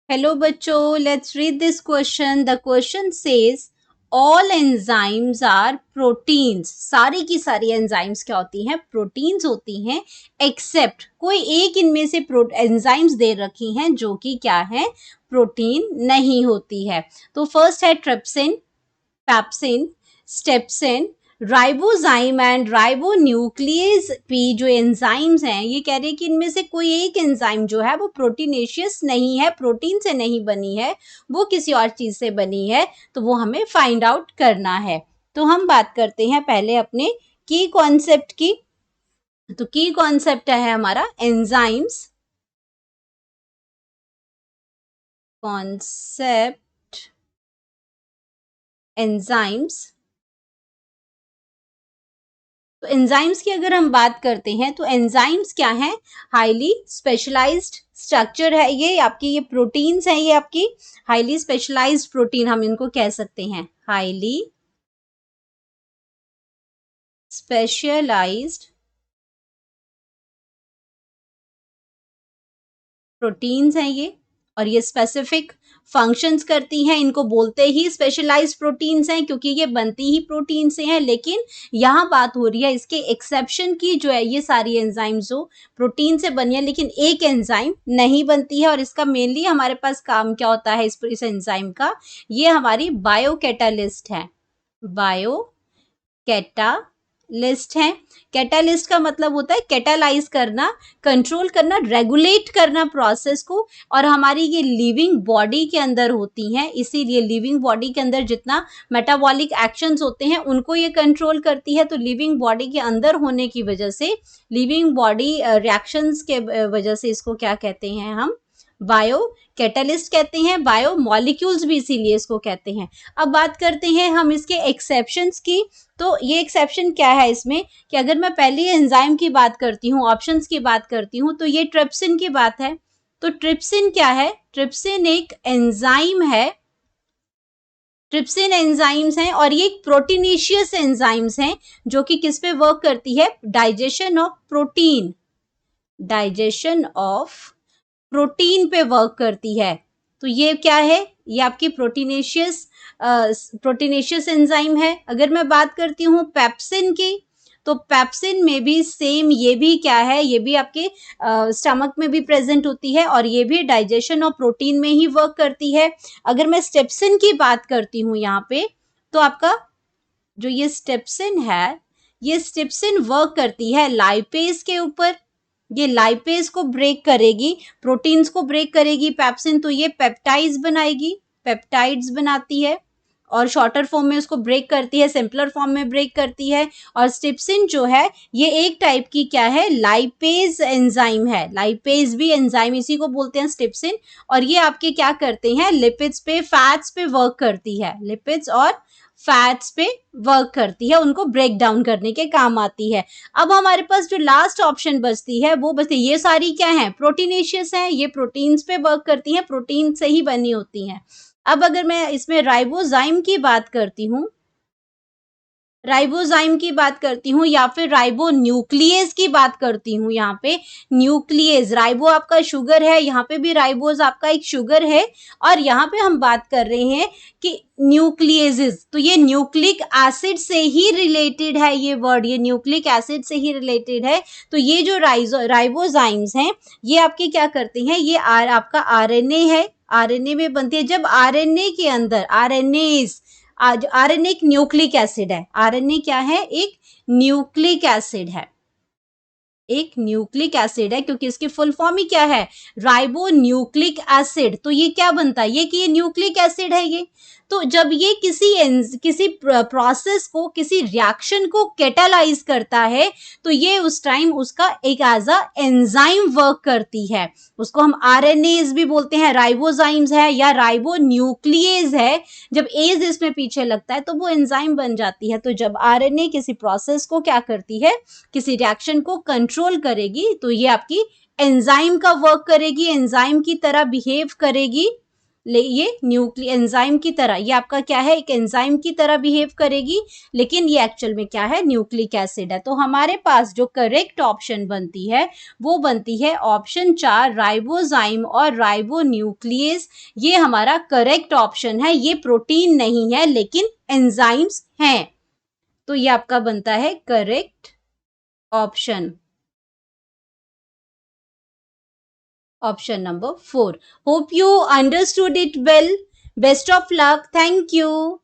Hello बच्चों, let's read this question. The question says all enzymes are proteins. सारी की सारी एंजाइम्स क्या होती हैं? प्रोटीन्स होती हैं, एक्सेप्ट कोई एक इनमें से एंजाइम्स दे रखी हैं जो कि क्या है? प्रोटीन नहीं होती है। तो फर्स्ट है trypsin, pepsin, steapsin, ribozyme and ribonuclease P. जो एंजाइम्स हैं ये कह रहे हैं कि इनमें से कोई एक एंजाइम जो है वो प्रोटीनेशियस नहीं है, प्रोटीन से नहीं बनी है, वो किसी और चीज से बनी है। तो वो हमें फाइंड आउट करना है। तो हम बात करते हैं पहले अपने की कॉन्सेप्ट की। तो की कॉन्सेप्ट है हमारा एंजाइम्स। Concept enzymes. तो एंजाइम्स की अगर हम बात करते हैं तो एंजाइम्स क्या है? हाईली स्पेशलाइज्ड स्ट्रक्चर है ये आपकी, ये प्रोटीन्स है, ये आपकी हाईली स्पेशलाइज्ड प्रोटीन हम इनको कह सकते हैं। हाईली स्पेशलाइज्ड प्रोटीन्स हैं ये, और ये स्पेसिफिक फंक्शंस करती हैं। इनको बोलते ही स्पेशलाइज्ड प्रोटीन्स हैं क्योंकि ये बनती ही प्रोटीन से हैं। लेकिन यहाँ बात हो रही है इसके एक्सेप्शन की, जो है ये सारी एंजाइम्स जो प्रोटीन से बनी है, लेकिन एक एंजाइम नहीं बनती है। और इसका मेनली हमारे पास काम क्या होता है इस एंजाइम का? ये हमारी बायो कैटालिस्ट है। बायो कैटालिस्ट है। कैटालिस्ट का मतलब होता है कैटालाइज करना, कंट्रोल करना, रेगुलेट करना प्रोसेस को। और हमारी ये लिविंग बॉडी के अंदर होती हैं, इसीलिए लिविंग बॉडी के अंदर जितना मेटाबॉलिक एक्शंस होते हैं उनको ये कंट्रोल करती है। तो लिविंग बॉडी के अंदर होने की वजह से, लिविंग बॉडी रिएक्शंस के वजह से इसको क्या कहते हैं हम? बायो कैटालिस्ट कहते हैं। बायो मॉलिक्यूल्स भी इसीलिए इसको कहते हैं। अब बात करते हैं हम इसके एक्सेप्शंस की। तो ये एक्सेप्शन क्या है इसमें कि अगर मैं पहली एंजाइम की बात करती हूँ, ऑप्शंस की बात करती हूँ, तो ये ट्रिप्सिन की बात है। तो ट्रिप्सिन क्या है? ट्रिप्सिन एक एंजाइम है। ट्रिप्सिन एंजाइम्स हैं और ये एक प्रोटीनेशियस एंजाइम्स हैं जो कि किस पे वर्क करती है? Digestion of protein. Digestion of protein पे वर्क करती है। तो ये क्या है? ये आपकी प्रोटीनेशियस एंजाइम है। अगर मैं बात करती हूँ पेप्सिन की, तो पेप्सिन में भी सेम, ये भी क्या है? ये भी आपके स्टमक में भी प्रेजेंट होती है और ये भी डाइजेशन ऑफ प्रोटीन में ही वर्क करती है। अगर मैं स्टेप्सिन की बात करती हूँ यहाँ पे, तो आपका जो ये स्टेप्सिन है, ये स्टेप्सिन वर्क करती है लाइपेज के ऊपर। ये लाइपेज को ब्रेक करेगी, प्रोटीन्स को ब्रेक करेगी पेप्सिन। तो ये पेप्टाइड्स बनाएगी, पेप्टाइड्स बनाती है और शॉर्टर फॉर्म में उसको ब्रेक करती है, सिंपलर फॉर्म में ब्रेक करती है। और स्टिप्सिन जो है ये एक टाइप की क्या है? लाइपेज एंजाइम है। लाइपेज भी एंजाइम इसी को बोलते हैं स्टिप्सिन। और ये आपके क्या करते हैं? लिपिड्स पे, फैट्स पे वर्क करती है। लिपिड्स और फैट्स पे वर्क करती है, उनको ब्रेक डाउन करने के काम आती है। अब हमारे पास जो लास्ट ऑप्शन बचती है वो बचती है, ये सारी क्या है? प्रोटीनेशियस हैं, ये प्रोटीन्स पे वर्क करती हैं, प्रोटीन से ही बनी होती हैं। अब अगर मैं इसमें राइबोजाइम की बात करती हूँ, राइबोजाइम की बात करती हूँ या फिर राइबो न्यूक्लियस की बात करती हूँ, यहाँ पे न्यूक्लियस, राइबो आपका शुगर है, यहाँ पे भी राइबोज आपका एक शुगर है। और यहाँ पे हम बात कर रहे हैं कि न्यूक्लियस, तो ये न्यूक्लिक एसिड से ही रिलेटेड है ये वर्ड, ये न्यूक्लिक एसिड से ही रिलेटेड है। तो ये जो राइबोजाइम्स हैं ये आपके क्या करते हैं? ये आपका आरएनए है, आरएनए में बनती है। जब आरएनए के अंदर, आरएनएस, आज आरएनए एक न्यूक्लिक एसिड है। आरएनए क्या है? एक न्यूक्लिक एसिड है, एक न्यूक्लिक एसिड है, क्योंकि इसकी फुल फॉर्म ही क्या है? Ribo nucleic acid. तो ये क्या बनता है? ये कि ये न्यूक्लिक एसिड है ये। तो जब ये किसी प्रोसेस को, किसी रिएक्शन को कैटालाइज करता है, तो ये उस टाइम उसका एक एज अ एंजाइम वर्क करती है। उसको हम आरएनएज भी बोलते हैं, राइबोजाइम्स है या राइबो न्यूक्लियेज है। जब एज इसमें पीछे लगता है तो वो एंजाइम बन जाती है। तो जब आरएनए किसी प्रोसेस को क्या करती है? किसी रिएक्शन को कंट्रोल करेगी, तो ये आपकी एंजाइम का वर्क करेगी, एंजाइम की तरह बिहेव करेगी। ये एंजाइम की तरह, ये आपका क्या है, एक एंजाइम की तरह बिहेव करेगी, लेकिन ये एक्चुअल में क्या है, न्यूक्लिक एसिड है। तो हमारे पास जो करेक्ट ऑप्शन बनती है वो बनती है ऑप्शन 4, राइबोजाइम और राइबोन्यूक्लियस। ये हमारा करेक्ट ऑप्शन है। ये प्रोटीन नहीं है लेकिन एंजाइम्स हैं। तो ये आपका बनता है correct option, option number 4. Hope you understood it well. Best of luck. Thank you.